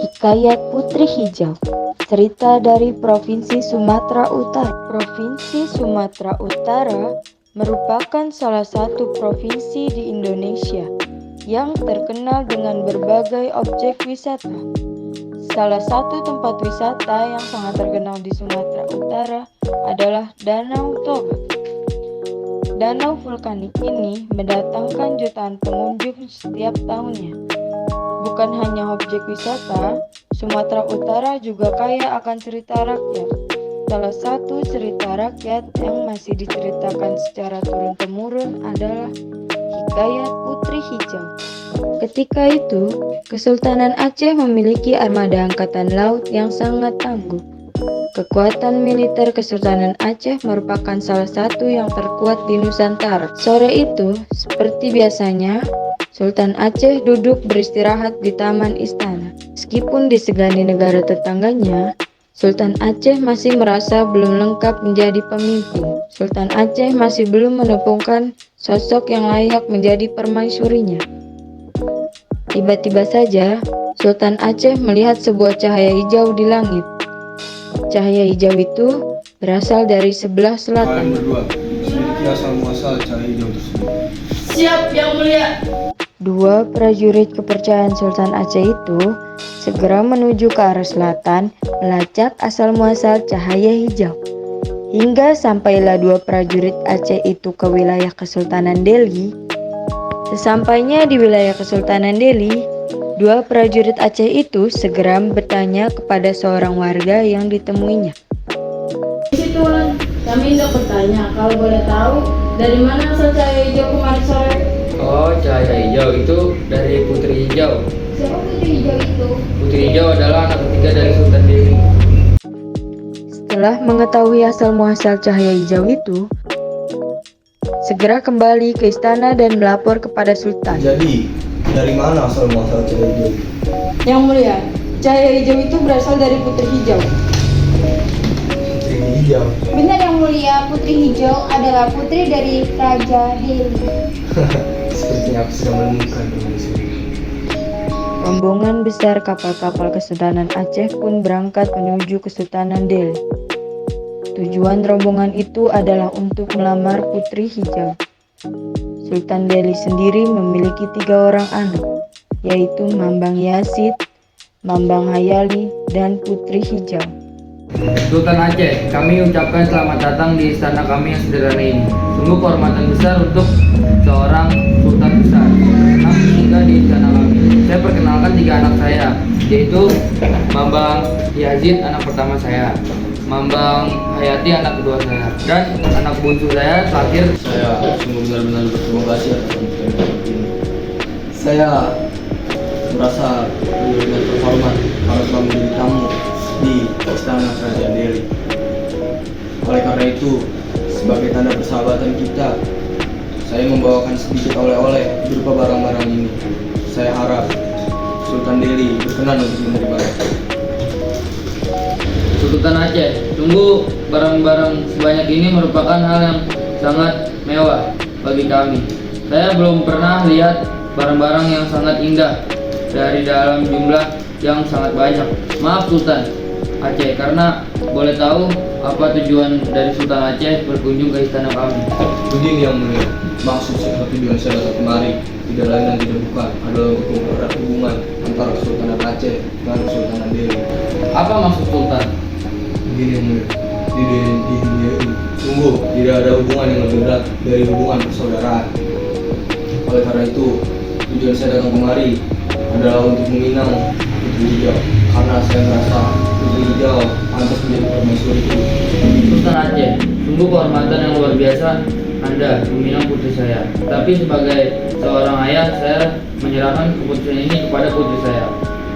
Hikayat Putri Hijau. Cerita dari Provinsi Sumatera Utara. Provinsi Sumatera Utara merupakan salah satu provinsi di Indonesia yang terkenal dengan berbagai objek wisata. Salah satu tempat wisata yang sangat terkenal di Sumatera Utara adalah Danau Toba. Danau vulkanik ini mendatangkan jutaan pengunjung setiap tahunnya. Bukan hanya objek wisata, Sumatera Utara juga kaya akan cerita rakyat. Salah satu cerita rakyat yang masih diceritakan secara turun-temurun adalah Hikayat Putri Hijau. Ketika itu, Kesultanan Aceh memiliki armada angkatan laut yang sangat tangguh. Kekuatan militer Kesultanan Aceh merupakan salah satu yang terkuat di Nusantara. Sore itu, seperti biasanya, Sultan Aceh duduk beristirahat di taman istana. Meskipun disegani negara tetangganya, Sultan Aceh masih merasa belum lengkap menjadi pemimpin. Sultan Aceh masih belum menemukan sosok yang layak menjadi permaisurinya. Tiba-tiba saja, Sultan Aceh melihat sebuah cahaya hijau di langit. Cahaya hijau itu berasal dari sebelah selatan. Kalian berdua, selidiki asal muasal cahaya hijau tersebut. Siap, Yang Mulia. Dua prajurit kepercayaan Sultan Aceh itu segera menuju ke arah selatan, melacak asal muasal cahaya hijau. Hingga sampailah dua prajurit Aceh itu ke wilayah Kesultanan Delhi. Sesampainya di wilayah Kesultanan Delhi, dua prajurit Aceh itu segera bertanya kepada seorang warga yang ditemuinya. Isi Tuan, kami hendak bertanya, kalau boleh tahu, dari mana asal cahaya hijau kemarin sore? Oh, cahaya hijau itu dari Putri Hijau. Siapa Putri Hijau itu? Putri Hijau adalah anak ketiga dari Sultan Delhi. Setelah mengetahui asal muasal cahaya hijau itu, segera kembali ke istana dan melapor kepada Sultan. Jadi, dari mana asal muasal cahaya hijau? Yang Mulia, cahaya hijau itu berasal dari Putri Hijau. Putri hijau. Benar Yang Mulia, Putri Hijau adalah putri dari Raja Delhi. Sepertinya aku sudah menemukan permaisuri. Rombongan besar kapal-kapal Kesultanan Aceh pun berangkat menuju Kesultanan Delhi. Tujuan rombongan itu adalah untuk melamar Putri Hijau. Sultan Delhi sendiri memiliki 3 orang anak, yaitu Mambang Yasid, Mambang Hayali, dan Putri Hijau. Sultan Aceh, kami ucapkan selamat datang di istana kami yang sederhana ini. Sungguh kehormatan besar untuk seorang sultan besar yang singgah di istana kami. Saya perkenalkan 3 anak saya, yaitu Mambang Yazid, anak pertama saya, Mambang Hayati, anak kedua saya, dan anak bungsu saya, Sakir. Saya sungguh benar-benar berterima kasih atas pernikahan ini. Saya merasa benar-benar terhormat karena telah menjadi tamu di istana Kerajaan Delhi. Oleh karena itu, sebagai tanda persahabatan kita, saya membawakan sedikit oleh-oleh berupa barang-barang ini. Saya harap Sultan Delhi berkenan untuk menerimanya. Sultan Aceh, sungguh barang-barang sebanyak ini merupakan hal yang sangat mewah bagi kami. Saya belum pernah lihat barang-barang yang sangat indah dari dalam jumlah yang sangat banyak. Maaf Sultan Aceh, karena boleh tahu apa tujuan dari Sultan Aceh berkunjung ke istana kami? Begini Yang Mulia, maksud serta tujuan saya datang kemari tidak lain dan tidak bukan adalah untuk mempererat hubungan antara Kesultanan Aceh dengan Kesultanan Delhi. Apa maksud Sultan? Begini Yang Mulia, di dunia ini sungguh tidak ada hubungan yang lebih berat dari hubungan persaudaraan. Oleh karena itu, tujuan saya datang kemari adalah untuk meminang Putri Hijau, karena saya merasa Putri Hijau pantas menjadi permaisuriku. Sultan Aceh, sungguh kehormatan yang luar biasa Anda meminang putri saya. Tapi sebagai seorang ayah, saya menyerahkan keputusan ini kepada putri saya.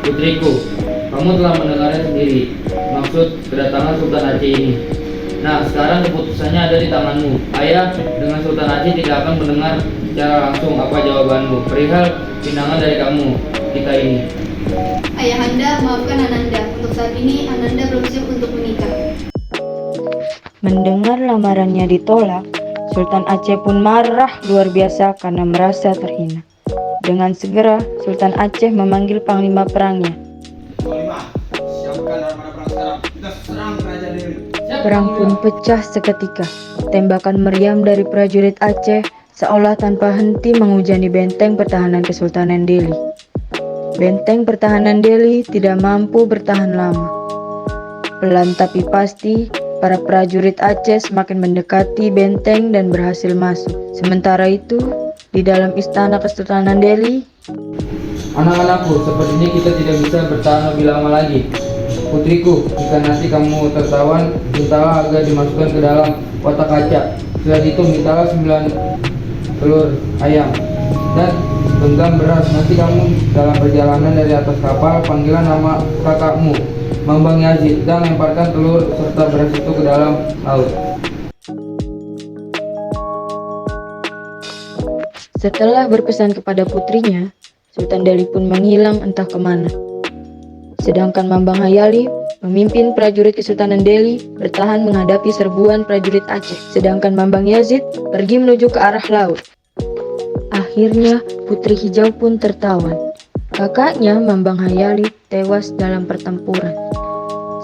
Putriku, kamu telah mendengarnya sendiri maksud kedatangan Sultan Aceh ini. Nah, sekarang keputusannya ada di tanganmu. Ayah dengan Sultan Aceh tidak akan mendengar secara langsung apa jawabanmu perihal pinangan dari kamu kita ini. Ayahanda, maafkan Ananda. Untuk saat ini, Ananda belum siap untuk menikah. Mendengar lamarannya ditolak, Sultan Aceh pun marah luar biasa karena merasa terhina. Dengan segera, Sultan Aceh memanggil panglima perangnya. Siapkan armada perang sekarang. Kita serang Kerajaan Delhi. Perang pun pecah seketika. Tembakan meriam dari prajurit Aceh seolah tanpa henti menghujani benteng pertahanan Kesultanan Delhi. Benteng pertahanan Delhi tidak mampu bertahan lama. Pelan tapi pasti, para prajurit Aceh semakin mendekati benteng dan berhasil masuk. Sementara itu, di dalam istana Kesultanan Delhi, Anak-anakku, sepertinya kita tidak bisa bertahan lebih lama lagi. Putriku, jika nanti kamu tertawan, mintalah agar dimasukkan ke dalam kotak kaca. Setelah itu mintalah 9 telur ayam dan genggam beras. Nanti kamu dalam perjalanan dari atas kapal, panggilan nama kakakmu, Mambang Yazid, dan lemparkan telur serta beras itu ke dalam laut. setelah berpesan kepada putrinya, Sultan Delhi pun menghilang entah kemana. Sedangkan Mambang Hayali, memimpin prajurit Kesultanan Delhi, bertahan menghadapi serbuan prajurit Aceh. Sedangkan Mambang Yazid pergi menuju ke arah laut. Akhirnya, Putri Hijau pun tertawan. Kakaknya, Mambang Hayali, tewas dalam pertempuran.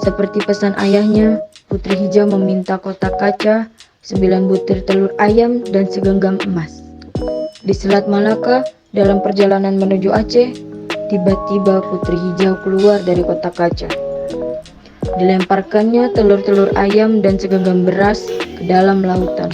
Seperti pesan ayahnya, Putri Hijau meminta kotak kaca, 9 butir telur ayam, dan segenggam emas. Di Selat Malaka, dalam perjalanan menuju Aceh, tiba-tiba Putri Hijau keluar dari kotak kaca. Dilemparkannya telur-telur ayam dan segenggam beras ke dalam lautan.